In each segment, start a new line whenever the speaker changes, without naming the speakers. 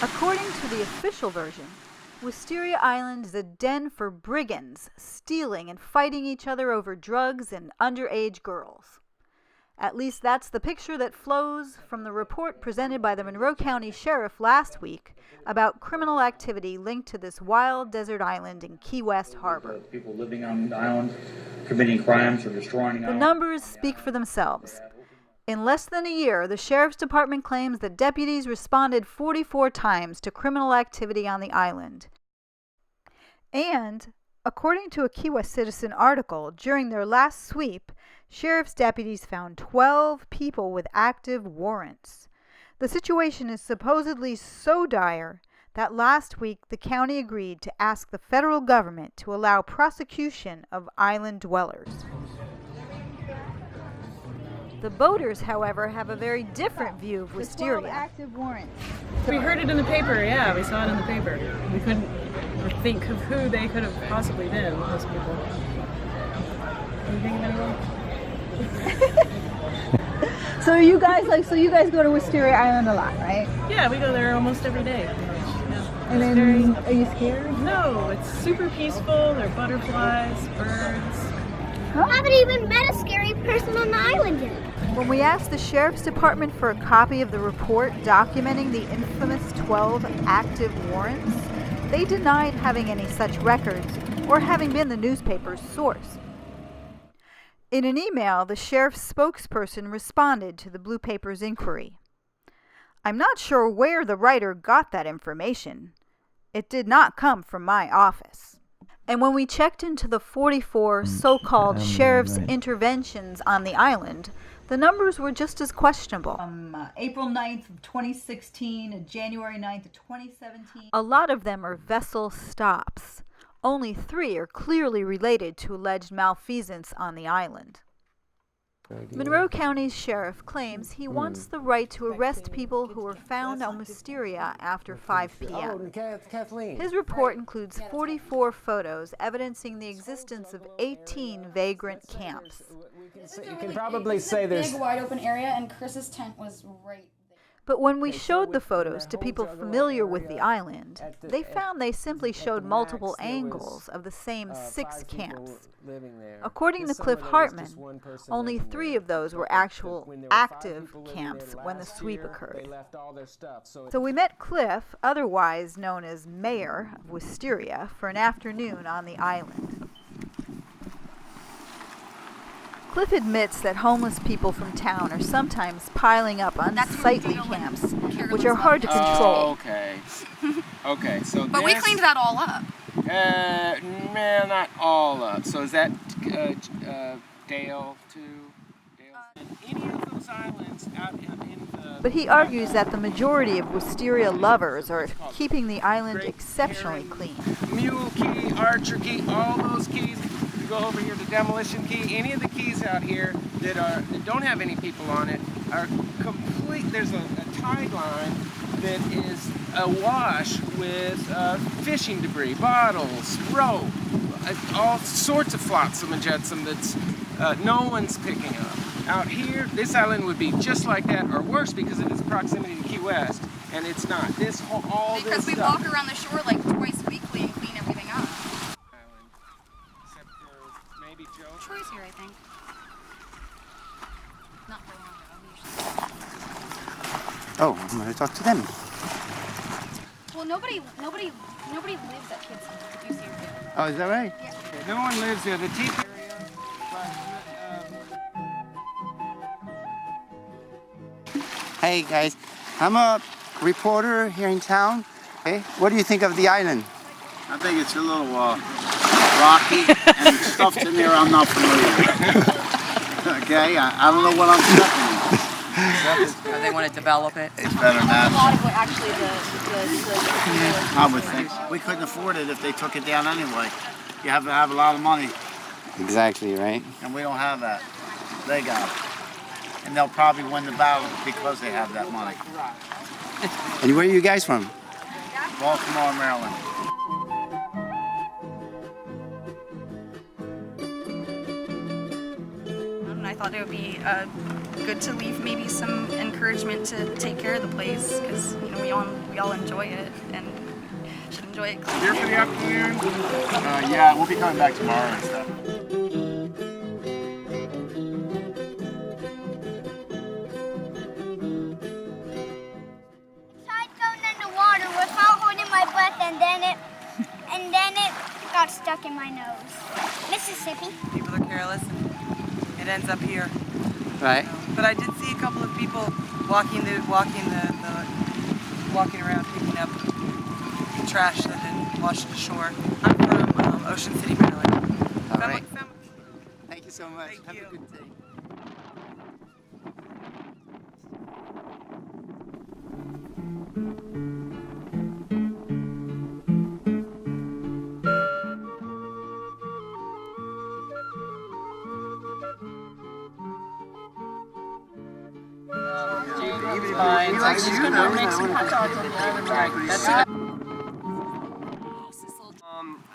According to the official version, Wisteria Island is a den for brigands, stealing and fighting each other over drugs and underage girls. At least that's the picture that flows from the report presented by the Monroe County Sheriff last week about criminal activity linked to this wild desert island in Key West Harbor.
People living on the island, committing crimes or destroying the island.
The numbers speak for themselves. In less than a year, the Sheriff's Department claims that deputies responded 44 times to criminal activity on the island. And, according to a Key West Citizen article, during their last sweep, Sheriff's deputies found 12 people with active warrants. The situation is supposedly so dire that last week the county agreed to ask the federal government to allow prosecution of island dwellers. The boaters, however, have a very different view of Wisteria.
12 active warrants.
We heard it in the paper, yeah, we saw it in the paper. We couldn't think of who they could have possibly been, those people. Can you think of anyone?
So you guys go to Wisteria Island a lot, right?
Yeah, we go there almost every day. Yeah.
And then, are you scared?
No, it's super peaceful. There are butterflies, birds.
I haven't even met a scary person on the island yet.
When we asked the Sheriff's Department for a copy of the report documenting the infamous 12 active warrants, they denied having any such records or having been the newspaper's source. In an email, the sheriff's spokesperson responded to the Blue Paper's inquiry. "I'm not sure where the writer got that information. It did not come from my office." And when we checked into the 44 so-called sheriff's interventions on the island, the numbers were just as questionable.
From April 9th of 2016 to January 9th of 2017.
A lot of them are vessel stops. Only 3 are clearly related to alleged malfeasance on the island. Monroe County's sheriff claims he wants the right to arrest people who were found on Wisteria after 5 p.m. His report includes 44 photos evidencing the existence of 18 vagrant camps.
You can probably say there's
a big wide open area, and Chris's tent was right there.
But when we showed the photos to people familiar with the island, they found they simply showed multiple angles of the same 6 camps. According to Cliff Hartman, only 3 of those were actual active camps when the sweep occurred. So we met Cliff, otherwise known as Mayor of Wisteria, for an afternoon on the island. Cliff admits that homeless people from town are sometimes piling up unsightly camps, which are hard to control.
Oh, okay. Okay, so
But we cleaned that all up.
Man, not all up. So is that Dale too? Any of those islands out in the...
But he argues that the majority of Wisteria lovers are keeping the island exceptionally clean.
Mule Key, Archer Key, all those keys. You go over here to Demolition Key. Any of the keys out here that don't have any people on it are complete. There's a tide line that is awash with fishing debris, bottles, rope, all sorts of flotsam and jetsam that's no one's picking up. Out here, this island would be just like that, or worse because of its proximity to Key West, and it's not. This whole, all
because
this
we
stuff.
walk around the shore like twice weekly and clean everything up.
Except for maybe Joe.
Troy's here, I think. Not for long though.
Oh, I'm going to talk to them.
Well, nobody lives at Kids Center. If you see her.
Oh, is that right?
Yeah.
No one lives there. The teeth area,
Hey, guys. I'm a reporter here in town. Okay. What do you think of the island?
I think it's a little rocky and stuff in there I'm not familiar with. Okay, I don't know what I'm stepping in.
They want to develop it.
It's better
A
than
lot of what actually
I would think. We couldn't afford it if they took it down anyway. You have to have a lot of money,
Exactly, right?
and we don't have that. They got it. And they'll probably win the battle because they have that money.
And where are you guys from?
Baltimore, Maryland.
And I thought thought it would be good to leave maybe some encouragement to take care of the place, because we all enjoy it and should enjoy it.
Here for the afternoon?
Yeah, we'll be coming back tomorrow and stuff.
Tried going underwater without holding my breath, and then it got stuck in my nose. Mississippi.
People are careless and it ends up here.
Right.
But I did see a couple of people walking around picking up trash that had washed ashore. I'm from Ocean City, Maryland.
All right. Thank you so much.
Thank you.
Have a good day.
Fine. So I'm just gonna make some hot dogs on the island. That's it.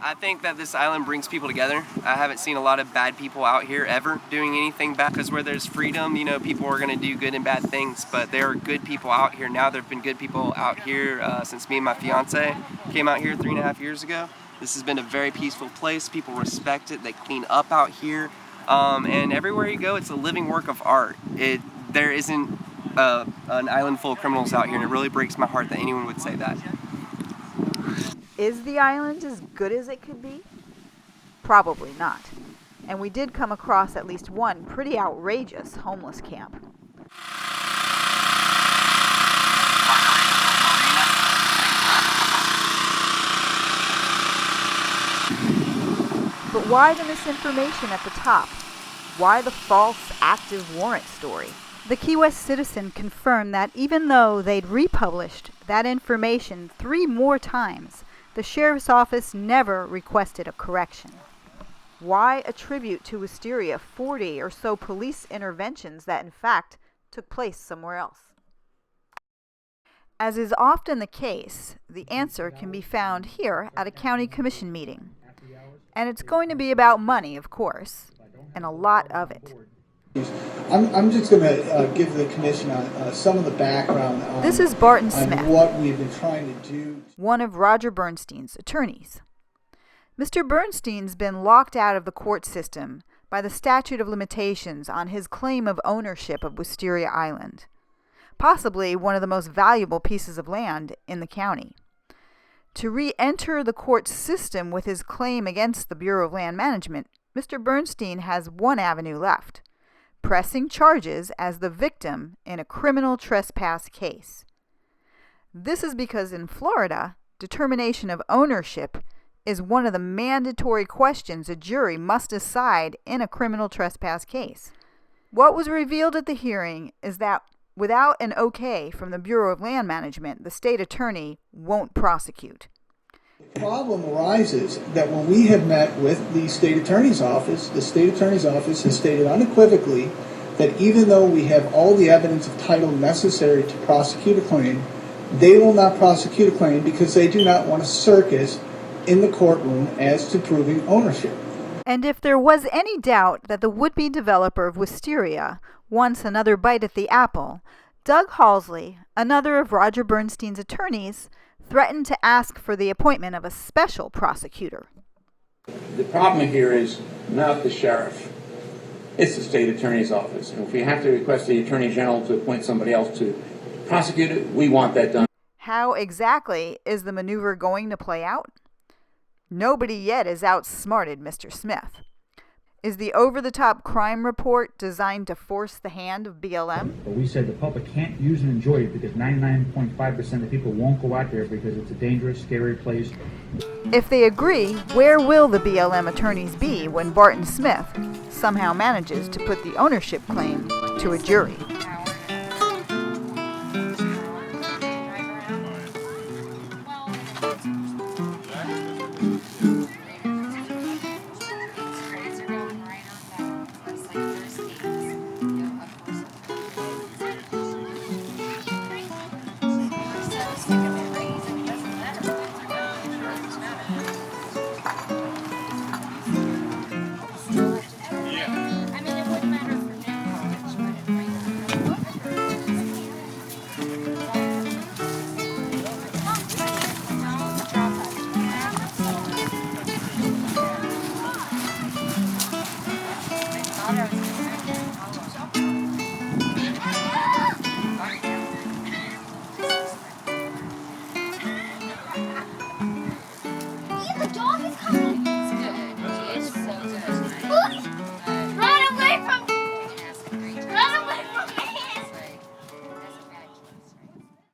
I think that this island brings people together. I haven't seen a lot of bad people out here ever doing anything bad, because where there's freedom, people are going to do good and bad things, but there are good people out here now. There have been good people out here since me and my fiance came out here 3.5 years ago. This has been a very peaceful place. People respect it. They clean up out here. And everywhere you go, it's a living work of art. There isn't an island full of criminals out here, and it really breaks my heart that anyone would say that.
Is the island as good as it could be? Probably not. And we did come across at least one pretty outrageous homeless camp. But why the misinformation at the top? Why the false active warrant story? The Key West Citizen confirmed that even though they'd republished that information 3 more times, the sheriff's office never requested a correction. Why attribute to Wisteria 40 or so police interventions that in fact took place somewhere else? As is often the case, the answer can be found here at a county commission meeting. And it's going to be about money, of course, and a lot of it.
I'm just going to give the commission some of the background on,
this is Barton Smith,
what we've been trying to do.
One of Roger Bernstein's attorneys. Mr. Bernstein's been locked out of the court system by the statute of limitations on his claim of ownership of Wisteria Island, possibly one of the most valuable pieces of land in the county. To re-enter the court system with his claim against the Bureau of Land Management, Mr. Bernstein has one avenue left: pressing charges as the victim in a criminal trespass case. This is because in Florida, determination of ownership is one of the mandatory questions a jury must decide in a criminal trespass case. What was revealed at the hearing is that without an okay from the Bureau of Land Management, the state attorney won't prosecute.
The problem arises that when we have met with the state attorney's office, the state attorney's office has stated unequivocally that even though we have all the evidence of title necessary to prosecute a claim, they will not prosecute a claim because they do not want a circus in the courtroom as to proving ownership.
And if there was any doubt that the would-be developer of Wisteria wants another bite at the apple, Doug Halsley, another of Roger Bernstein's attorneys, threatened to ask for the appointment of a special prosecutor.
The problem here is not the sheriff. It's the state attorney's office. And if we have to request the attorney general to appoint somebody else to prosecute it, we want that done.
How exactly is the maneuver going to play out? Nobody yet has outsmarted Mr. Smith. Is the over-the-top crime report designed to force the hand of BLM?
But we said the public can't use and enjoy it because 99.5% of people won't go out there because it's a dangerous, scary place.
If they agree, where will the BLM attorneys be when Barton Smith somehow manages to put the ownership claim to a jury?